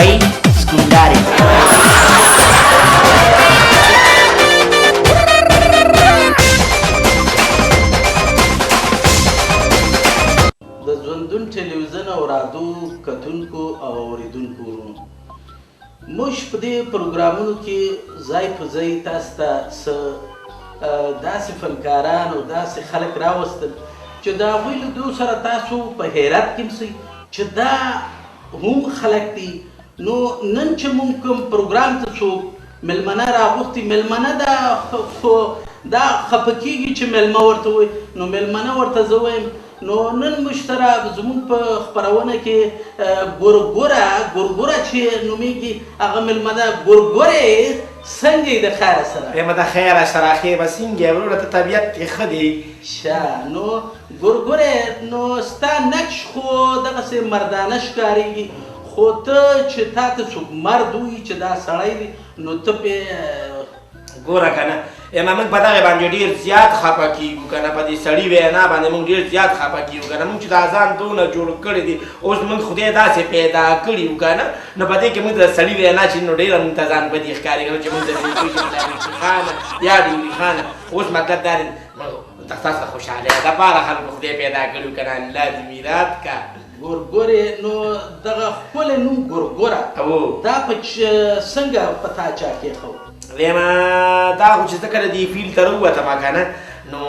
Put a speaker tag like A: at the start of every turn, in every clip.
A: صفائی سکولدارې
B: د ژوندون ټلویزیون او رادیو کتونکو او اوریدونکو ورونو موږ په دې پروګرامونو کې ځای په ځای تاسو ته څه داسې فنکاران او داسې خلک راوستل چې د هغوی له دوی سره تاسو په حیرت کې مسئ چې دا هم خلک دي نو نن چې موږ کوم پروګرام ته څوک مېلمنه راغوښتي مېلمنه دا خفه کېږي چې مېلمه ورته وایي نو مېلمنه ورته زه وایم نو نن موږ سره زموږ په خپرونه کې ګورګوره چې نومیږي هغه مېلمه ده ګورګورې څنګه یې د خیره سره
C: یم د خیره سره ښې به څنګه یې وروره ته طبیعت کې ښه دی
B: شه نو ګورګورې نو ستا نقش خو دغسې مردانه ښکارېږي خو ته چې تا ته څوک مرد ووایي چې دا سړی دی نو ته پې
C: ګوره که نه اما موږ په دغې باندې ډېر زیات خفه کېږو که نه په دې سړي وینا باندې موږ ډېر زیات خفه کېږو که نه موږ چې دا ځان دونه جوړ کړی دي اوس موږ خدای داسې پیدا کړي وو که نه نو په دې کې موږ د سړي وینا چې نو ډېره موږ ته ځان بدي ښکاري که نه چې موږ د خانه یا ډیوري خانه اوس مطلب دا دی تاسو ته خوشحالۍ دپاره خلکو خدای پیدا کړي وو که نه الله دې میرات که
B: ګورګورې نو دغه ښکلی نوم ګورګوره دا په څنګه په تا چا کېښود
C: ویمه دا خو چې زه کله دې فیل ته راووتم که نه نو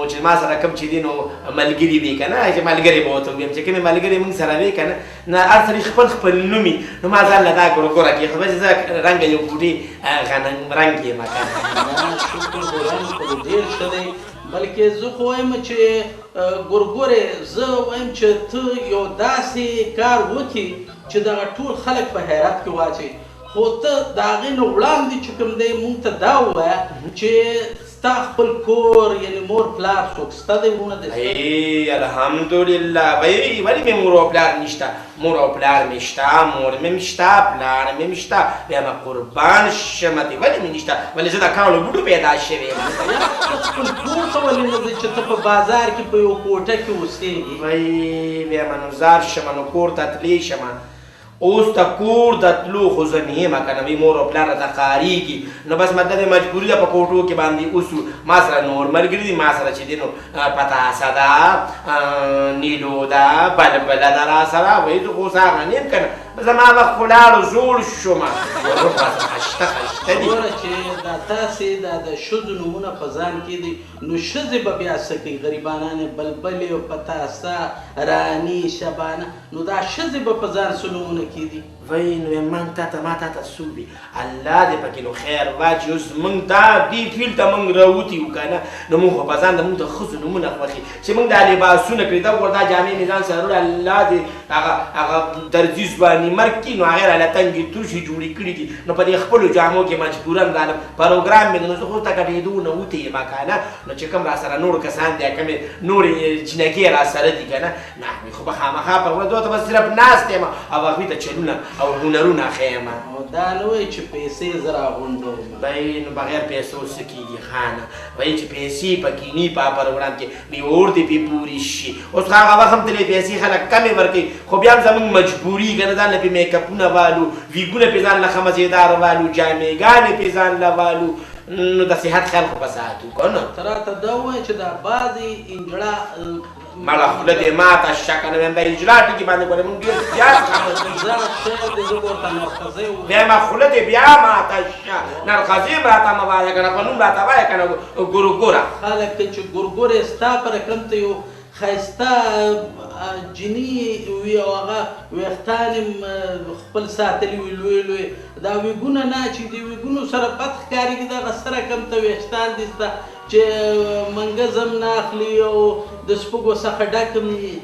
C: چې ما سره کوم چې دي نو ملګري وي که نه چې ملګري به ورته ووایم چې کومې ملګري موږ سره وي که نه نه هر سړي خپل نوم وي نو ما ځان له دا ګورګوره کېښود چې زه رنګه یو بوټي غنم رنګ یم که نه
B: شکر رنګ خو ډېر ښه دی بلکې زه خو وایم چې ګورګورې زه وایم چې ته یو داسې کار وکړي چې دغه ټول خلک په حیرت کې واچوي خو ته د هغې نه وړاندې چې کوم دی مونږ ته دا ووایه چې ستا خپل کور یعنې مور پلار څوک شته دی ورونه دی
C: الحمدلله ولې مې مور او پلار نشته مور او پلار مې شته مور مې شته پلار مې شته ویمه قربان شمه دی ولې مې نشته ولې زه د کاڼو بوډو پیدا شوی یم
B: خپل کور ته ولې نه ځې چې ته په بازار کې په یو کوټه کې اوسېږي
C: ویمه نو زار شمه نو کور ته تللی شمه اوس ته کور د تلو خو زه نه یم که نه وي مور او پلار راته ښکارېږي نو بس مطلب یې مجبوري ده په کوټو کې باندې اوسو ما سره نور ملګري دي ما سره چې دی نو پتاسه ده نیلو ده بلبله ده را سره وایي زه خو اوس هغه نه یم که نه زما وخت خو لاړو زوړ شومه خشته دي
B: ګوره چې دا تاسې دا د ښځو نومونه په ځان کې دي نو ښځې به بیا څه کوي غریبانانې بلبلې پتاسه راني شبانه نو دا ښځې به په ځان څه نومونه کېدي
C: وای نو یم ما تا ته څوک وي الله دې پکې نو خیر واچي اوس موږ دا دې فیل ته موږ راوتي وو که نه نو موږ خو په ځان د موږ د ښځو نومونه خوښي چې موږ دا لباسونه کړي دا ګوره دا جامې مې ځان سره وړي الله دې هغه درځي ځواني مرګ کړي نو هغې راله تنګې توشې جوړې کړي دي نو په دې خپلو جامو کې مجبوراً رالم پروګرام مې نو زه خو ته کټېدو نه وتې یم که نه نو چې کوم را سره نور کسان دي کومې نورې جینکې را سره دي که نه نو خو به خامخا پر ورځ ته به صرف ناست یم او هغوی ته چلونه او هنرونه ښیم
B: دا نه وایي چې پیسې زه راغونډوم
C: وایي نو بغیر پیسو څه کېږي خانه وایي چې پیسې پکې نی په پروګرام کې وي اور دې پې پورې شي اوس هغه وخت هم تلې پیسې خلک کمې ورکوي خو بیا هم زموږ مجبوري که نه ځان له پې میکپونه والو ویګونه پې ځان له ښه مزېداره والو جامېګانې پې ځان له والو نو د صحت خیال خو به ساتو که نه
B: ته راته دا ووایه چې دا بعضې انجړه
C: مړه خوله دې ماته شته که نه ویم د اجرا ټکي باندې ګورې مونږ ډېر زیات ویمه خوله دې بیا ماته شته نرخزي م راته مه وایه که نه په نوم راته وایه که نه ګورګوره
B: خلک ته چې ګورګورې ستا په رقم ته یو ښایسته جیني وي او هغه ویښتان خپل ساتلي وي لوی لوی دا ویګونه نه چې د ویګونو سره بد ښکارېږي دغه څه رقم ته ویښتان دي سته چې منګز هم نه اخلي او د سپږو څخه ډک هم وي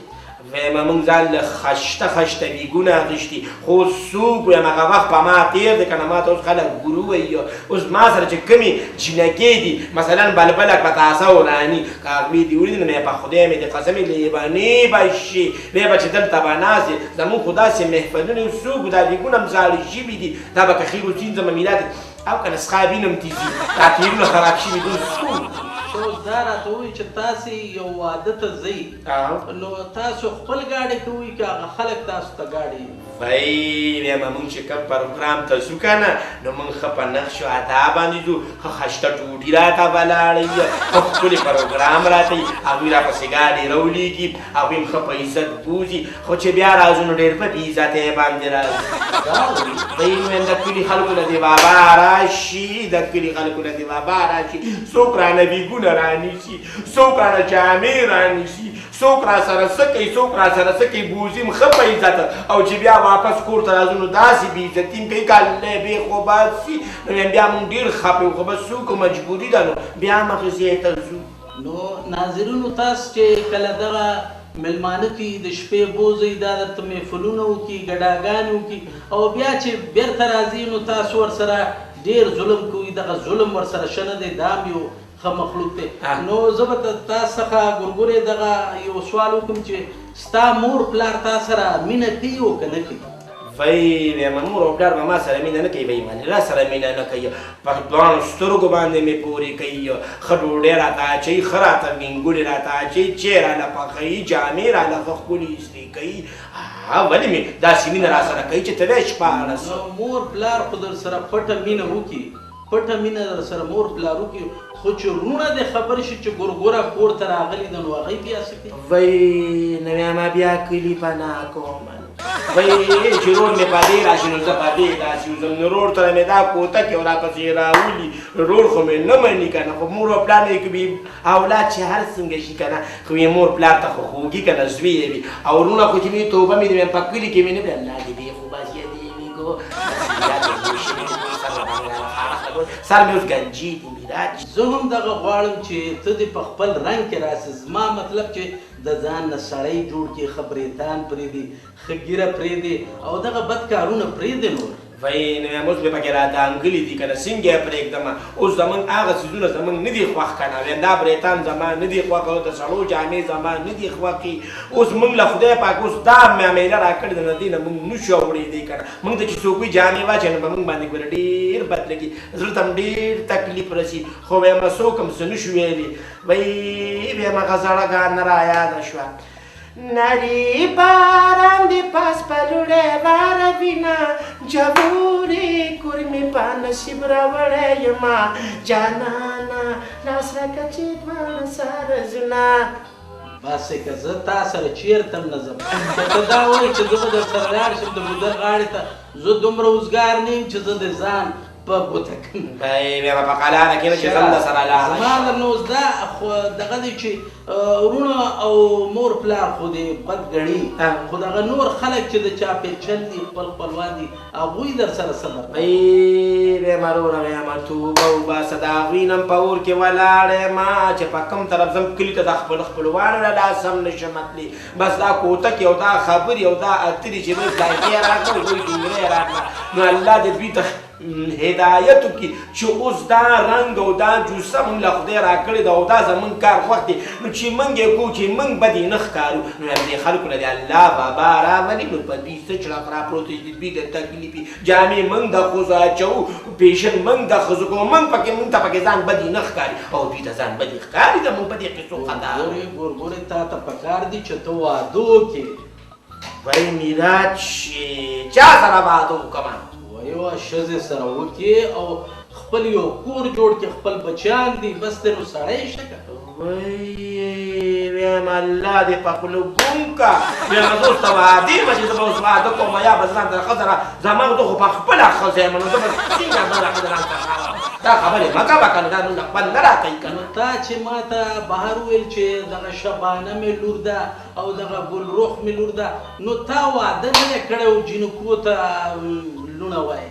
C: ویمه موږ ځان له خشته ویګونه اخیستي خو څوک ویم هغه وخت په ما تېر دی که نه ما ته اوس خلک ګورو وایي اوس ما سره چې کومې جینکې دي مثلا بلبله پتاسه و راني که هغوی دې ولیدي نو مې په خدای مې د قسمې لیونې به شي ویې به چې دلته به ناست دي زموږ خو داسې محفلونه یو څوک دا ویګونه هم زاړه شوي دي دا به که خیر وڅینځمه میلاد او که نه سخا وینم تیزي دا تیرونه خراب شوي دي څوک
B: اوس دا راته ووایي چې تاسې یو واده ته ځئ نو تاسو خپل ګاډی کوئ که هغه خلک تاسو ته ګاډی
C: وای بیا مونږ چې کوم پروګرام ته ځو که نه نو مونږ ښه په نقشو ادا باندې ځو ښه خشته ټوټي راته ولاړوي ښه ښکلې پروګرام راته وي هغوی راپسې ګاډې راولېږي هغوی هم ښه په عزت بوځي خو چې بیا راځو نو ډېر په بې عزته یې باندې راځو دی ویل د کلي خلکو نه دې بابا راشي د کلي خلکو نه دې بابا راشي څوک رانه بیګونه رانیسي څوک رانه جامې رانیسي څوک را سره څه کوي څوک را سره څه کوي بوځي م ښه په عزت او چې بیا واپس کور ته راځو نو داسې بې عزتي م کوي که الله بې خو باسي نو بیا مونږ ډېر خفه یو خو بس څوک مجبوري ده نو بیا مخې ځای ته ځو
B: نو ناظرینو تاسو چې کله دغه مېلمانه کې د شپې بوځئ دا درته محفلونه وکړي ګډاګانې وکړي او بیا چې بېرته راځي نو تاسو ورسره ډېر ظلم کوئ دغه ظلم ورسره ښه نه دی دا هم یو ښه مخلوق دی نو زه به تاسو څخه ګورګورې دغه یو سوال وکړم چې ستا مور پلار تا سره مینه کوي او که نه کوي
C: وای ویمه مور او پلار به ما سره مینه نه کوي وایي منې را سره مینه نه کوي په دواړو سترګو باندې مې پورې کوي ښه ډوډۍ راته اچوي ښه راته ګینګولې راته اچوي چای رانه پخوي جامې رانه ښه ښکلې ایستې کوي ولې مې داسې مینه را سره کوي چې ته بیا شپاړس
B: مور پلار خو در سره پټه مینه وکړي پټه مینه در سره مور پلار وکړي خو چې وروڼه دې خبر شي چې ګورګوره کور ته راغلي ده نو هغوی بیا څه کوي
C: وای نو ما بیا کلي پناه کوم وای چې رور مې په دې راشي نو زه په دې داسې وځم نو رور ته مې دا کوتک یې راپسې راولي رور خو مې نه مني که نه خو مور او پلار یې که اولاد چې هر څنګه شي که نه خو یې مور پلار ته خو خوږي که نه زوی یې وي او وروڼه خو چې مې توبه مې د په کلي کې مې نه وي الله دې بې خو بس یې دې وي ګو سر مې اوس ګنجي دي
B: زه هم دغه غواړم چې ته دې په خپل رنګ کې راسې زما مطلب چې د ځان نه سړی جوړ کړي ښه بریتان پرېږدي ښه ږیره پرېږدي او دغه بد کارونه پرېږدي نور
C: وای نو اوس مې پکې را دانګلي دي که نه څنګه یې پرېږدمه اوس زموږ هغه څیزونه زموږ نه دي خوښ که نه ویم دا بریتان زما نه دي خوښ او د سړو جامې زما نه دي خوښې اوس موږ له خدای پاک اوس دا معامله راکړې ده له دې نه موږ نشو اورېدی که نه موږ ته چې څوک جامې واچوي نو په موږ باندې ګوره ډېر بد لګي زړه ته هم ډېر تکلیف رسي خو ویمه څوک هم څه نشو ویلي وای ویمه هغه زړه ګانه را یاده شوه نری باران دی پاس پلوڑے واروینا جبوری کرمی پا نصیب راوڑے یما جانانا لاس راکا چیدوان سارزونا
B: باسې که زه تا سره چېرته هم نه ځم که ته دا وایې چې زه به در سره لاړ شم د ګودر غاړې ته زه دومره اوزګار نه یم چې زه د ځان په ګوته کړم
C: بیا به په قلاره کې نه چې زم در سره لاړ
B: زما در نه اوس دا خو دغه دی چې وروڼه او مور پلار خو دې بد ګڼي خو دغه نور خلک چې د چا پیچل دي خپل خپلوان دي هغوی در سره صبر
C: ویمه وروره ویمه توبه وباسه د هغوی نه هم په اور کې ولاړ یمه چې په کوم طرف ځم کلي ته د خپل خپلوانو له لاسه هم نشم تللی بس دا کوتکې او دا خبرې او دا اترې چې موږ دایقې راکړه دوی ډنګرې راکړه نو الله دې دوی ته هدایت وکړي چې اوس دا رنګ او دا جوسه موږ له خدای راکړې ده او دا زموږ کار خوښ دی نو چې موږ یې کوو چې موږ بد یې نه ښکارو نو همدې خلکو نه د الله بابا راولي نو په دوی څه چړک راپروت دی دوی د تکلیفي جامې موږ د ښځو اچوو پیشن موږ د ښځو کوو موږ ته پکې ځان بد یې نه ښکاري او دوی ته ځان بد یې ښکاري د موږ په دې قصو خطا
B: ګورګورې تا ته پکار دي چې ته واده وکړې
C: وای میلاد شي چا سره واده وکړم
B: یوه ښځې سره وکړې او خپل یو کور جوړ کړي خپل بچیان دي بس دی نو سړی شه که
C: وای ویم الله دې په خوله ګونګ که ویم زه اوس ته واده یم چې زه به اوس واده کوم یا به ځان ته ښځه را زما زه خو په خپله ښځه یم نو زه به څنګه بله ښځه رانته دا خبرې مه کوه که نه دا نو خوند نه راکوي که
B: نو تا چې ما ته بهر وویل چې دغه شبانه مې لور ده او دغه ګلرخ مې لور ده نو تا واده نه دی کړی او جینکو ته لونه وایي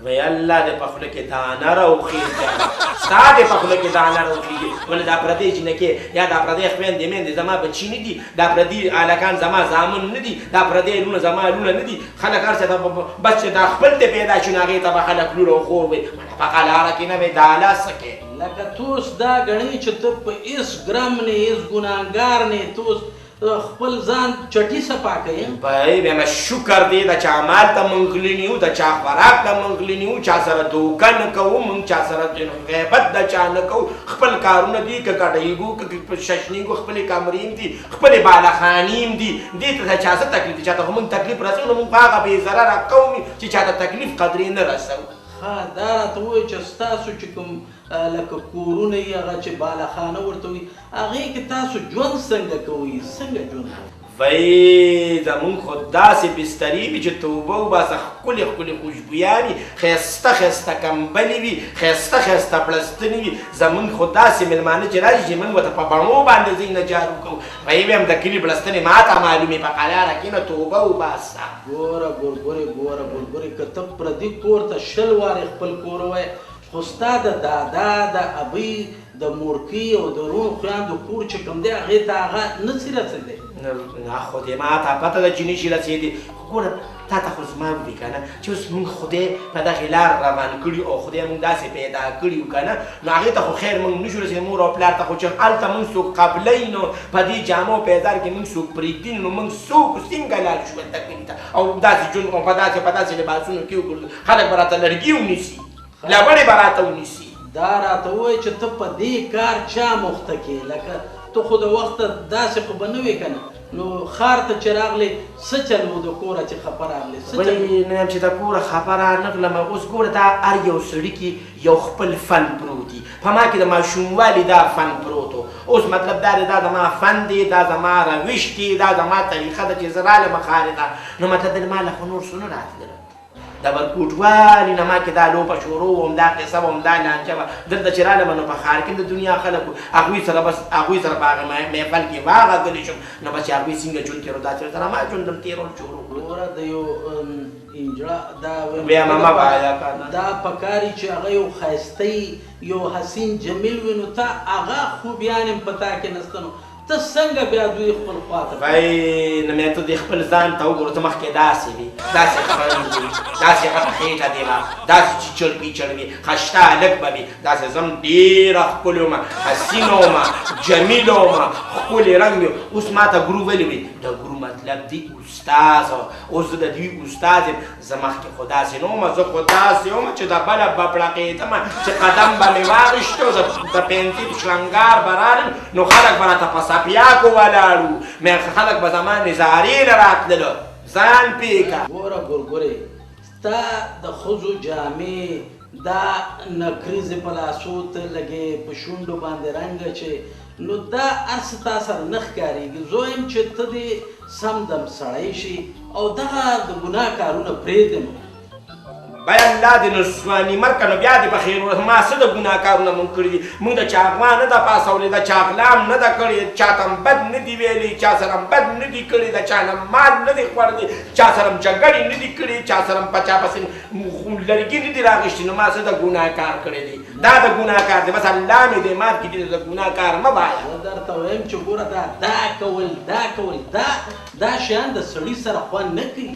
C: وای الله دې په خوله کې دانه راوخېږي ستا دې په خوله کې دانه راوخېږي ولې دا پردۍ جینکې یا دا پردۍ خویندې میندې زما بچي نه دي دا پردي هلکان زما زامن نه دي دا پردۍ لونه زما لونه نه دي خلک هر څه ته بس چې دا خپل ته پیدا شي نو هغې ته به خلک لور او خور وایي په قلاره کې نه وایي دا الله څه کوې
B: لکه تو اوس دا ګڼې چې ته په هېڅ ګرم نه هېڅ ګناهګار نه ته اوس خپل ځان چټي صفا کوي
C: بای بیا شکر دی د چا مال ته منغلی نیو د چا خوراک ته منغلی نیو چا سره دوکه نه کوو موږ چا سره غیبت د چا نه کوو خپل کارونه دي که کډهیږو که ششنیږو خپلې کمرې دي خپلې بالخانې هم دي دې ته چا څه تکلیف دي چا ته خو موږ تکلیف رسوو نو موږ په هغه بې ضرره قوم چې چا ته تکلیف قدرې نه رسوو
B: ښه دا راته ووایه چې ستاسو چې کوم لکه کورونه یي هغه چې بالخانه ورته وایي هغې کې تاسو ژوند څنګه کوئ څنګه ژوند کوئ
C: وی زمون خو داسې بسترې وي چې توبه وباسه ښکلې ښکلې خوشبویانې ښایسته ښایسته کمبلې وي ښایسته ښایسته پلستنې وي زمون خو داسې مېلمانه چې راشي چې موږ ورته په بڼو باندې ځای نه جارو کوو وی ویم د کلي پلستنې ما ته معلومې په قلاره کښېنه توبه وباسه
B: ګوره ګورګورې که ته پردي کور ته 20 وارې خپل کور ووایې خو ستا د دادا د ابۍ د مورکۍ او د ورونو خویندو کور چې کوم دی هغې ته هغه نه سي رسېدی
C: نه خدای ما ته پته ده چې نه شي رسېدی خو ګوره تا ته خو زما ولي که نه چې اوس مونږ خدای په دغې لار روان کړي او خدای مونږ داسې پیدا کړي یو که نه نو هغې ته خو خیر مونږ نه شو رسېدی مور او پلار ته خو چې هلته مونږ څوک قبلوي نو په دې جامو پیدار کې مونږ څوک پرېږدي نو مونږ څوک څنګه لاړ شو هلته کلي ته او داسې ژوند په داسې لباسونو کې وګرځو خلک به راته لرګي ونیسي لبړې به راته ونیسي
B: دا راته ووایه چې ته په دې کار چا مخته کې لکه ته خو د وخته داسې خو به نه وې که نه نو ښار ته چې راغلې څه چل و د کوره چې خفه راغلې
C: بلې نه یم چې د کوره خفه رانغلم اوس ګوره دا هر یو سړي کې یو خپل فن پروت دي په ما کې د ماشوموالي دا فن پروت و اوس مطلب دا دی دا زما فن دی دا زما روش دی دا زما طریقه ده چې زه رالم ښارې ته نو مطلب دی ما له خو نور څه نه راتلل د برکوټوالي نه ما کې دا لوپه شروع وم دا قصه وم دا لانجه وه دلته چې رالم نو په ښار کې د دنیا خلکو هغوی سره بس هغوی سره په هغه محفل کې واغږلی شم نو بس چې هغوی څنګه ژوند تېرو داسې سره ما ژوندم تېرول شروع کړو
B: ګوره د یو انجړه دا
C: بیا ماما باید
B: دا پکاري چې هغه یو ښایسته یو حسین جمیل وي نو ته هغه خوبیان هم په تا کې نسته نو ته څنګه بیا دوی خپل خواته
C: وای نه مې ته د خپل ځان ته وګوره ته مخکې داسې وي داسې خړند وي داسې غټه خېټه دی به داسې چیچړ پیچړ وي خشته هلک به وي داسې زم ډېره ښکلې ومه حسینه ومه جمیله ومه ښکلې رنګ وي اوس ما ته ګرو ولې وي د ګرو مطلب دی استاز اوس زه د دوی استاز یم زه مخکې خو داسې نه ومه زه خو داسې ومه چې د بله به پړقېدمه چې قدم به مې واغېشته د پنځې شلنګار به رالم نو خلک به راته په سپیاکو ولاړو خلک به زما نظارې له راتللو ځان پېکه
B: ګوره ګورګورې ستا د ښځو جامې دا نکریزې په لاسو ته لګې په شونډو باندې رنګ اچې نو دا هر څه تا سره نه ښکارېږي زه وایم چې ته دې سم دم سړی شي او دغه د ګناه کارونه پرېږدم
C: بای الله دې نسواني مرکه نو بیا دې په خیر ورځ ما څه د ګناه کارونه مونږ کړي دي مونږ د چا غوا نه ده پاسولې د چا غلام نه ده کړې چا ته بد نه دي ویلي چا سره بد نه دي کړي د چا نه مال نه دي خوړلي چا سره جګړې نه دي کړي چا سره په چا پسې لرګي نه دي راغېشتي نو ما څه د ګناه کار کړی دی دا د ګناه کار دی بس الله مې دې مات کړي د ګناه کار مه وایه
B: زه درته وایم چې ګوره دا کول دا شیان د سړي سره خوند نه کوي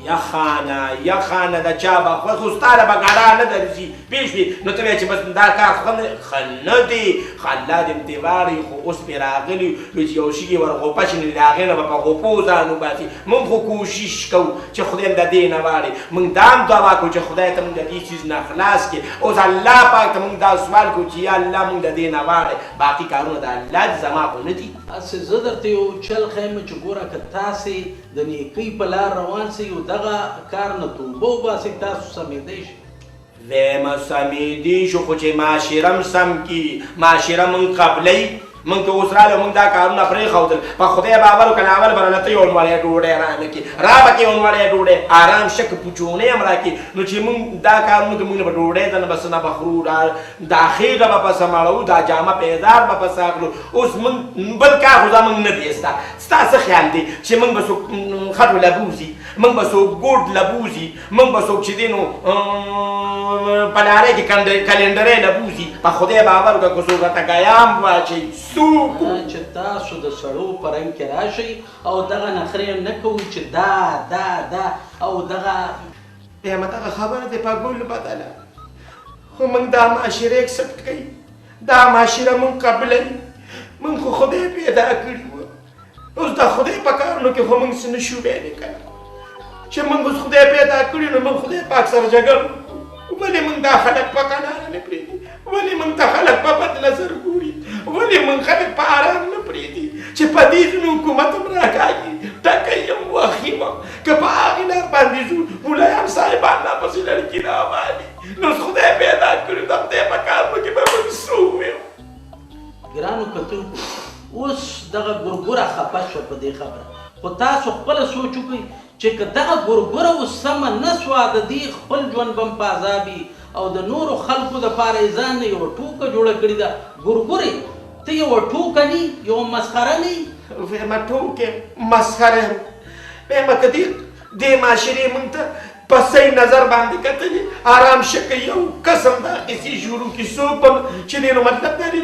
C: یخانه د چا به خوښ خو ستا له به ګډا نه درځي پوه شوې نو ته وایې چې بس دا کار ښه نه دی ښه الله دې امتیواري خو اوس پرې راغلي وایي چې یو شي ورغوپه شي نو د هغې نه به په غوپو ځان وباسي مونږ خو کوشش کوو چې خدای هم د دې نه واړي مونږ دا هم دعا کوو چې خدای ته مونږ د دې چیز نه خلاص کړي اوس الله پاک ته مونږ دا سوال کوو چې یا الله مونږ د دې نه واړی باقي کارونه د الله دي زما خو نه دي
B: هسې زه درته یو چل ښیم چې ګوره که تاسې د نیکۍ په لار روان سئ او دغه کار نه توبه وباسئ تاسو سمېدی شئ
C: ویمه سمېدی شو خو چې معاشره م سم کي معاشره مونږ قبلوي مونږ ته اوس راغلی مونږ دا کارونه پرېښودل په خدای باور وکړه ناول به رانه ته یو نوړی ډوډۍ رانه کړي را به کې یو نوړی ډوډۍ ارام شک پوچونی هم راکړي نو چې مونږ دا کارونه کوو مونږ نه به ډوډۍ ته نه به څه نه به خورو دا خېټه به پسه مړوو دا جامه پیدار به پسه اخلو اوس مونږ بل کار خو زمونږ نه دی ستا څه خیال دی چې مونږ به څوک خټو لبوزي مونږ به څوک ګوډ لبوزي مونږ به څوک چې دی نو په لارۍ کې کلنډرۍ لبوزي په خدای باور وکړه که څوک راته ګیام واچوي څوک
B: چې تاسو د سړو په رنګ کې راشئ او دغه نخرې نه کوئ چې دا او دغه
C: بیا مې دغه خبره دی په ګل بدله خو موږ دا معاشره اکسپټ کوي دا معاشره موږ قبلوي موږ خو خدای پیدا کړي وو اوس د خدای په کارونو کې خو موږ څه نشو ویلی که چې موږ اوس خدای پیدا کړي نو موږ خدای پاک سره جګړه ولې موږ دا خلک په قناره نه پرېږدي ولې موږ ته خلک په بد نظر ګوري ولې موږ خلک په آرام نه پرېږدي چې په دې ځینو حکومت هم راکاږي ټکی یم وخي یم که په هغې لار باندې ځو مولایان صاحبان راپسې لړکي راوالي نو اوس خدای پیدا کړي د خدای په کارونو کې به موږ څه وویو
B: ګرانو کتونکو اوس دغه ګورګوره خفه شوه په دې خبره خو تاسو خپله سوچ وکړئ چې که دغه ګورګوره اوس سمه نه سوه د دې خپل ژوند به هم په عذابي او د نورو خلکو دپاره یې ځان نه یوه ټوکه جوړه کړې ده ګورګورې ته یوه ټوکه نه یوه مسخره نه
C: ویمه ټوکې مسخره ویمه که دې معاشرې موږ ته په صحیح نظر باندې کتلي آرام شکه یو قسم دا قصې شروع کړي څوک به چې دی نو مطلب دا دی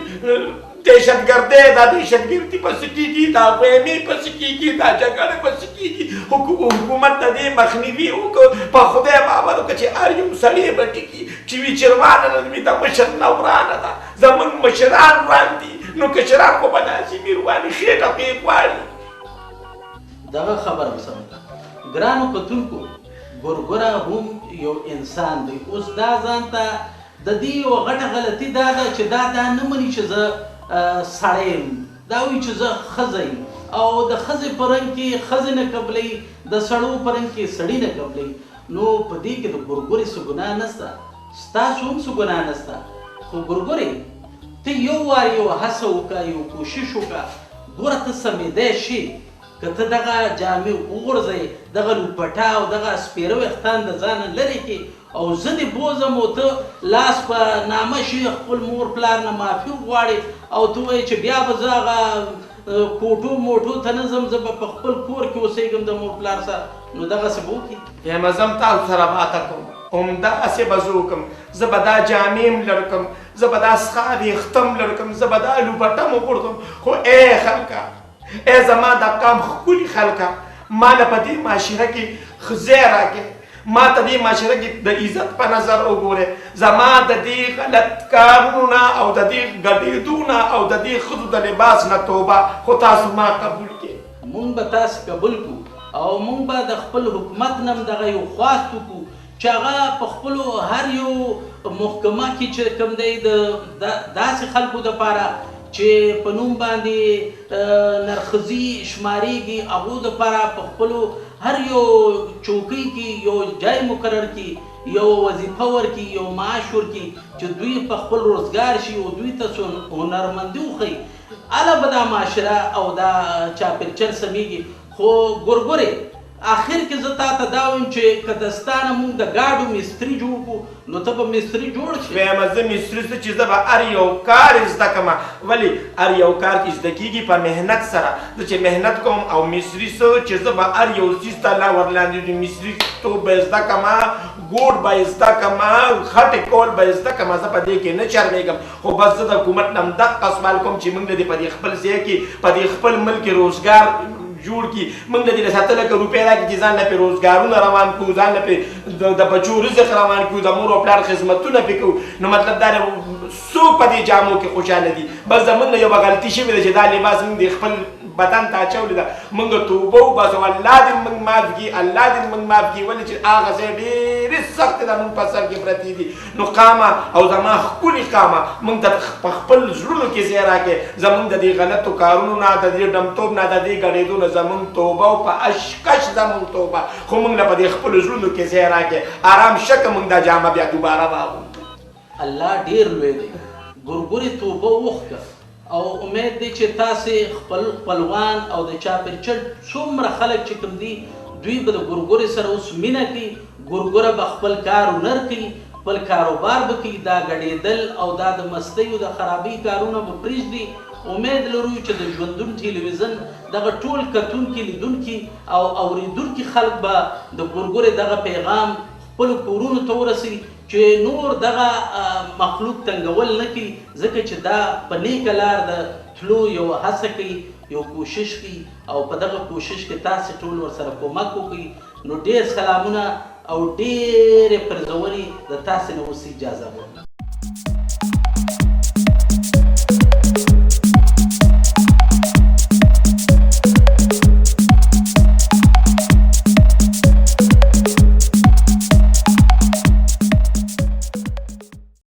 C: دهشتګردۍ دا دهشتګردي پسې کېږي دا ویمې پسې کېږي دا جګړې پسې کېږي حکومت د دې مخنیوي وکړو په خدای باور وکړه چې هر یو سړی به ټکي چې وي چرمانه نه وي د مشر نه ورانه ده زموږ مشران روان دي نو کشران خو به داسې وي روانې خېټه پې غواړي
B: دغه خبره به سمه ګرانو کتونکو ګورګوره هم یو انسان دی اوس دا ځان ته د دې یوه غټه غلطي دا ده چې دا نه مني چې زه سړی یم دا وایي چې زه ښځه یم او د ښځې په رنګ کې ښځې نه قبلوي د سړو په رنګ کې سړي نه قبلوي نو په دې کې د ګورګورې څه ګناه نشته ستاسو هم څه ګناه نشته خو ګورګورې ته یو وار یو هڅه وکړه یو کوشش وکړه ګوره ته سمېدی شي که ته دغه جامې وغورځئ دغه لوپټه او دغه سپېره ویښتان د ځانه لرې کړې او زه دې بوځم او ته لاس په نامه شي خپل مور پلار نه معافي وغواړې او ته وایې چې بیا به زه هغه کوټو موټو ته نه ځم زه به په خپل کور کې اوسېږم د مور پلار سره نو دغسې به وکړي
C: یم زه هم تاسو سره باته کوم همداسې به زه وکړم زه به دا جامې هم لړ کړم زه به دا سخا ویښته هم لړ کړم زه به دا لوپټه هم وغورځم خو ای خلکه ای زما د قام ښکلي خلکه ما له په دې معاشره کې ښه ځای راکړې ما ته دې معاشره کې د عزت په نظر وګورئ زما د دې غلط کارونو نه او د دې ګډېدو نه او د دې ښځو د لباس نه توبه خو تاسو ما قبول کړئ
B: مونږ به تاسې قبول کړو او مونږ به د خپل حکومت نه هم دغه یو خواست وکړو چې هغه په خپلو هر یو محکمه کې چې کوم دی د داسې خلکو دپاره چې په نوم باندې نرخزي شمارېږي هغو دپاره په خپلو هر یو چوکۍ کې یو ځای مقرر کړي یو وظیفه ورکړي یو معاش ورکړي چې دوی په خپل روزګار شي او دوی ته څو هنرمندي وښیي هله به دا معاشره او دا چاپېرچل سمیږي خو ګورګورې آخر کې زه تا ته دا وایم چې که دستانه مونږ د ګاډو مستري جوړ کړو نو ته به مستري جوړ شي
C: ویمه زه مستري څه چې زه به هر یو کار زده کړم ولې هر یو کار چې زده کېږي په محنت سره زه چې محنت کوم او مصري څه چې زه به هر یو څیز ته لا ورلاندې د مصري توب به زده کړم ګوډ به زده کړم خټې کول به زده کړم زه په دې کې نه شرمېږم خو بس زه د حکومت نه همدغه سوال کوم چې موږ دې په دې خپل ځای کې په دې خپل ملک کې روزګار جوړ کی موږ د دې 7 لکه روپۍ راکړي چې ځان له پرې روزګارونه روان کړو ځان له پرې د بچو رزق روان کړو د مور او پلار خدمتونه پرې کوو نو مطلب دا دی څوک په دې جامو کې خوشحاله دي بس زموږ نه یوه غلطي شوې ده چې دا لباس موږ د خپل بدن ته اچولې ده موږ توبه وباسو الله دې موږ معاف کړي الله دې موږ معاف کړي ولې چې هغه ځای ډېرې سختې د موږ په سر کې پرتې دي نو قامه او زما ښکلي قامه موږ ته په خپل زړونو کې ځای راکړې زموږ د دې غلطو کارونو نه د دې ډمتوب نه د دې ګډېدو نه زموږ توبه او په اشکش زموږ توبه خو موږ له په دې خپلو زړونو کې ځای راکړې آرام شکه موږ دا جامه بیا دوباره واغوندو
B: الله ډېر لوی دی ګورګورې توبه وښکه او امید دی چې تاسې خپل خپلوان او د چاپېرچل څومره خلک چې کوم دي دوی به د ګورګورې سره اوس مینه کوي ګورګوره به خپل کار هنر کوي خپل کاروبار به کوي دا ګډېدل او دا د مستیو د خرابۍ کارونه به پرېږدي امید لرو چې د ژوندون ټلویزیون دغه ټول کتونکي لیدونکي او اورېدونکي خلک به د ګورګورې دغه پیغام خپلو کورونو ته ورسوي چې نور دغه مخلوق تنګول نه کوي ځکه چې دا په نیکه لار د تلو یو هڅه کوي یو کوشش کوي او په دغه کوشش کې تاسې ټول ورسره کومک وکړئ نو ډېر سلامونه او ډېرې پرزونې د تاسې نه اوس اجازه غواړم